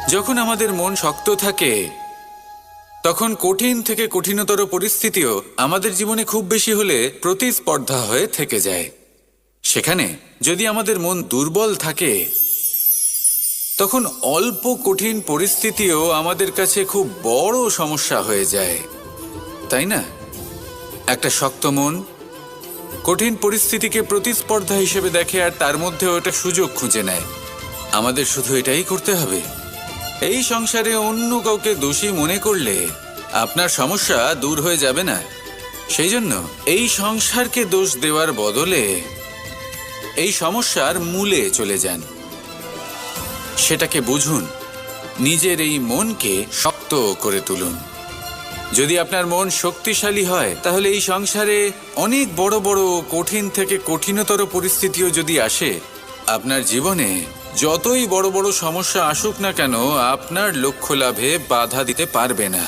যখন আমাদের মন শক্ত থাকে তখন কঠিন থেকে কঠিনতর পরিস্থিতিও আমাদের জীবনে খুব বেশি হলে প্রতিস্পর্ধা হয়ে থেকে যায়। সেখানে যদি আমাদের মন দুর্বল থাকে তখন অল্প কঠিন পরিস্থিতিও আমাদের কাছে খুব বড় সমস্যা হয়ে যায়, তাই না? একটা শক্ত মন কঠিন পরিস্থিতিকে প্রতিস্পর্ধা হিসেবে দেখে আর তার মধ্যেও একটা সুযোগ খুঁজে নেয়। আমাদের শুধু এটাই করতে হবে। এই সংসারে অন্য কাউকে দোষী মনে করলে আপনার সমস্যা দূর হয়ে যাবে না। সেই জন্য এই সংসারকে দোষ দেওয়ার বদলে এই সমস্যার মূলে চলে যান, সেটাকে বুঝুন, নিজের এই মনকে শক্ত করে তুলুন। যদি আপনার মন শক্তিশালী হয় তাহলে এই সংসারে অনেক বড় বড় কঠিন থেকে কঠিনতর পরিস্থিতিও যদি আসে, আপনার জীবনে যতই বড় বড় সমস্যা আসুক না কেন আপনার লক্ষ্য লাভে বাধা দিতে পারবে না।